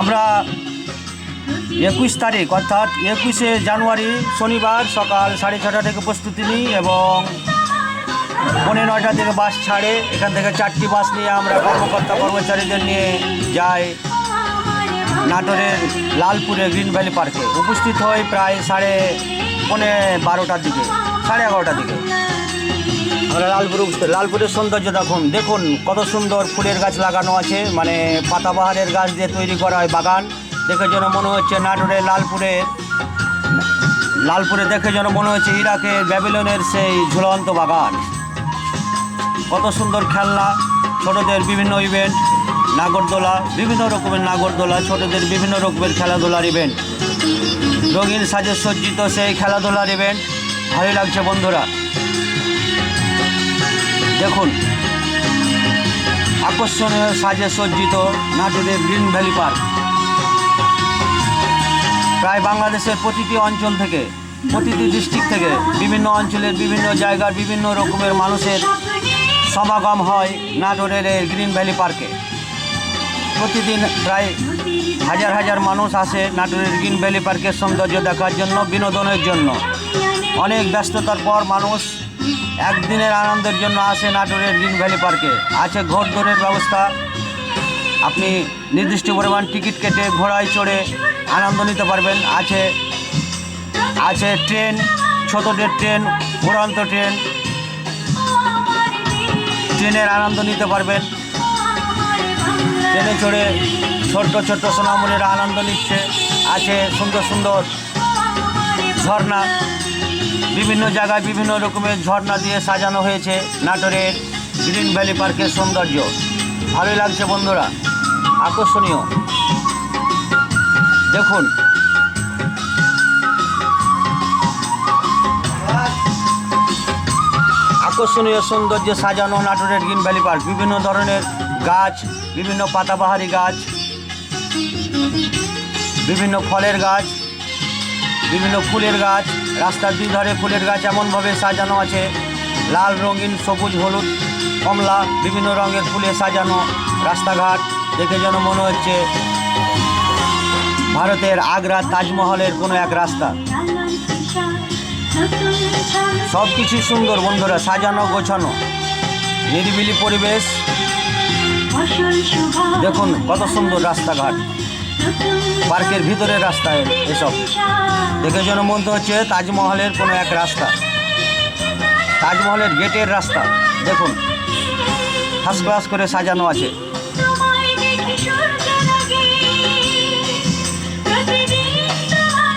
আমরা 21 তারিখ অর্থাৎ 21শে জানুয়ারি শনিবার সকাল 6:30 থেকে প্রস্তুতি নিই এবং 9:45 থেকে বাস ছাড়ে। এখান থেকে 4টি বাস নিয়ে আমরা কর্মকর্তা কর্মচারীদের নিয়ে যাই নাটোরের লালপুরে গ্রিন ভ্যালি পার্কে। উপস্থিত হই প্রায় 11:30টার দিকে, 11:30টার দিকে। আমরা লালপুরের সৌন্দর্য দেখুন কত সুন্দর ফুলের গাছ লাগানো আছে, মানে পাতাবাহারের গাছ দিয়ে তৈরি করা হয় বাগান। দেখে যেন মনে হচ্ছে নাটোরের লালপুরে দেখে যেন মনে হচ্ছে ইরাকের ব্যাবিলনের সেই ঝুলন্ত বাগান। কত সুন্দর খেলনা, ছোটদের বিভিন্ন ইভেন্ট, নাগরদোলা, বিভিন্ন রকমের নাগরদোলা, ছোটদের বিভিন্ন রকমের খেলাধুলার ইভেন্ট, রঙিন সাজে সজ্জিত সেই খেলাধুলার ইভেন্ট। ভালোই লাগছে বন্ধুরা। দেখুন আকর্ষণীয় সাজে সজ্জিত নাটোরের গ্রিন ভ্যালি পার্ক। প্রায় বাংলাদেশের প্রতিটি অঞ্চল থেকে, প্রতিটি ডিস্ট্রিক্ট থেকে, বিভিন্ন অঞ্চলের বিভিন্ন জায়গার বিভিন্ন রকমের মানুষের সমাগম হয় নাটোরের এই গ্রিন ভ্যালি পার্কে। প্রতিদিন প্রায় হাজার হাজার মানুষ আসে নাটোরের গ্রিন ভ্যালি পার্কের সৌন্দর্য দেখার জন্য, বিনোদনের জন্য। অনেক ব্যস্ততার পর মানুষ একদিনের আনন্দের জন্য আসে নাটোরের গ্রিন ভ্যালি পার্কে। আছে ঘোড়দৌড়ের ব্যবস্থা, আপনি নির্দিষ্ট পরিমাণ টিকিট কেটে ঘোড়ায় চড়ে আনন্দ নিতে পারবেন। আছে ট্রেন, ছোটদের ট্রেন, উড়ন্ত ট্রেনের আনন্দ নিতে পারবেন। ট্রেনে চড়ে ছোট্ট ছোট্ট সোনামণিরা আনন্দ নিচ্ছে। আছে সুন্দর সুন্দর ঝর্ণা, বিভিন্ন জায়গায় বিভিন্ন রকমের ঝর্ণা দিয়ে সাজানো হয়েছে নাটোরের গ্রিন ভ্যালি পার্কের সৌন্দর্য। ভালোই লাগছে বন্ধুরা, আকর্ষণীয়। দেখুন আকর্ষণীয় সৌন্দর্যে সাজানো নাটোরের গ্রিন ভ্যালি পার্ক। বিভিন্ন ধরনের গাছ, বিভিন্ন পাতাবাহারি গাছ, বিভিন্ন ফলের গাছ, বিভিন্ন ফুলের গাছ। রাস্তার দুই ধারে ফুলের গাছ এমনভাবে সাজানো আছে, লাল, রঙিন, সবুজ, হলুদ, কমলা, বিভিন্ন রঙের ফুলে সাজানো রাস্তাঘাট। দেখে যেন মনে হচ্ছে ভারতের আগ্রা তাজমহলের কোনো এক রাস্তা। সব কিছু সুন্দর বন্ধুরা, সাজানো গোছানো, নিরিবিলি পরিবেশ। দেখুন কত সুন্দর রাস্তাঘাট, পার্কের ভিতরের রাস্তা এসব। দেখে যেন মনে হচ্ছে তাজমহলের কোনো এক রাস্তা, তাজমহলের গেটের রাস্তা। দেখুন ফার্স্ট ক্লাস করে সাজানো আছে।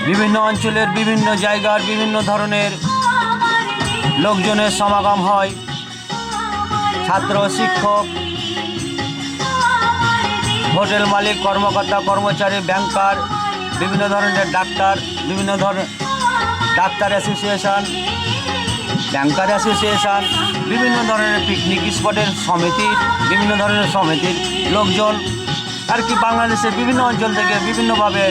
বিভিন্ন অঞ্চলের বিভিন্ন জায়গার বিভিন্ন ধরনের লোকজনের সমাগম হয়। ছাত্র, শিক্ষক, হোটেল মালিক, কর্মকর্তা কর্মচারী, ব্যাংকার, বিভিন্ন ধরনের ডাক্তার, বিভিন্ন ধরনের ডাক্তার অ্যাসোসিয়েশন, ব্যাংকার অ্যাসোসিয়েশন, বিভিন্ন ধরনের পিকনিক স্পটের সমিতির, বিভিন্ন ধরনের সমিতির লোকজন আর কি। বাংলাদেশের বিভিন্ন অঞ্চল থেকে বিভিন্নভাবে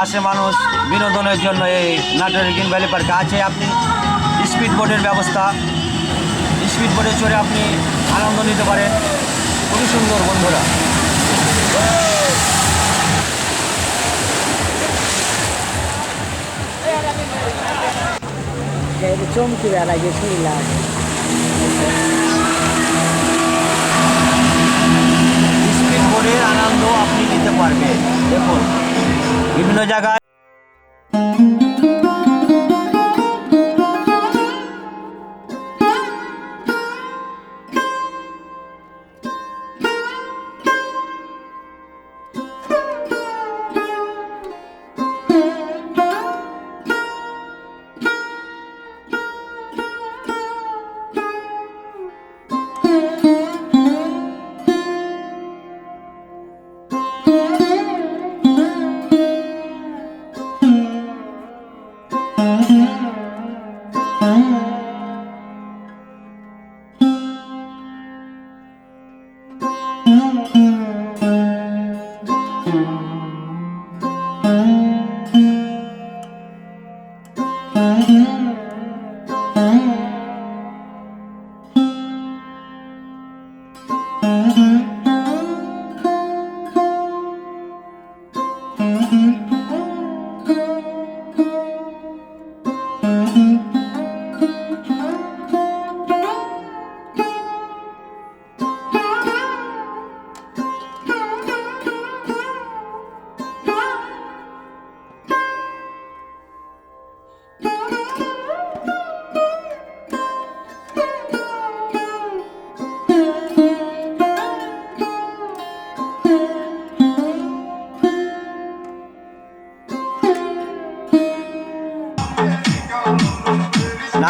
আসে মানুষ বিনোদনের জন্য এই নাটোরের গ্রিন ভ্যালি পার্কে। আছে আপনি স্পিড বোটের ব্যবস্থা, স্পিড বোটে চড়ে আপনি আনন্দ নিতে পারেন। খুবই সুন্দর বন্ধুরা। চমকি বেড়া গেছে স্পিড বোটের আনন্দ আপনি নিতে পারবেন। দেখুন বিভিন্ন জায়গায়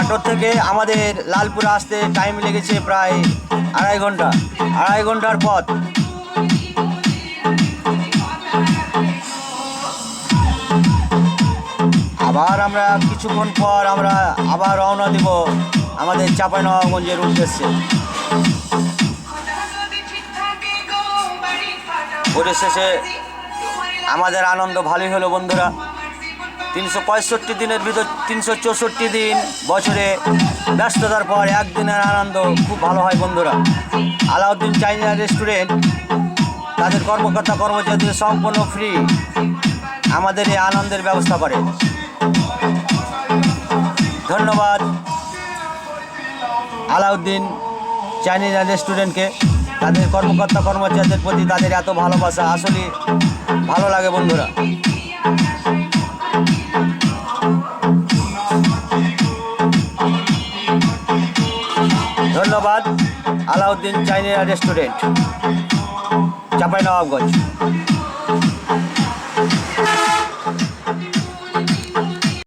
নাটোর থেকে আমাদের লালপুরে আসতে টাইম লেগেছে প্রায় 2.5 ঘন্টা, 2.5 ঘন্টার পথ। আবার আমরা কিছুক্ষণ পর আমরা আবার রওনা দিব আমাদের চাঁপাইনবাবগঞ্জের উদ্দেশ্যে। পরিশেষে আমাদের আনন্দ ভালোই হলো বন্ধুরা। 365 দিনের ভিতর 364 দিন বছরে ব্যস্ততার পর একদিনের আনন্দ খুব ভালো হয় বন্ধুরা। আলাউদ্দিন চাইনিজ রেস্টুরেন্ট তাদের কর্মকর্তা কর্মচারীদের সম্পূর্ণ ফ্রি আমাদের এই আনন্দের ব্যবস্থা করে। ধন্যবাদ আলাউদ্দিন চাইনিজ রেস্টুরেন্টকে, তাদের কর্মকর্তা কর্মচারীদের প্রতি তাদের এত ভালোবাসা আসলে ভালো লাগে বন্ধুরা। ধন্যবাদ আলাউদ্দিন চাইনিজ রেস্টুরেন্ট, চাঁপাইনবাবগঞ্জ।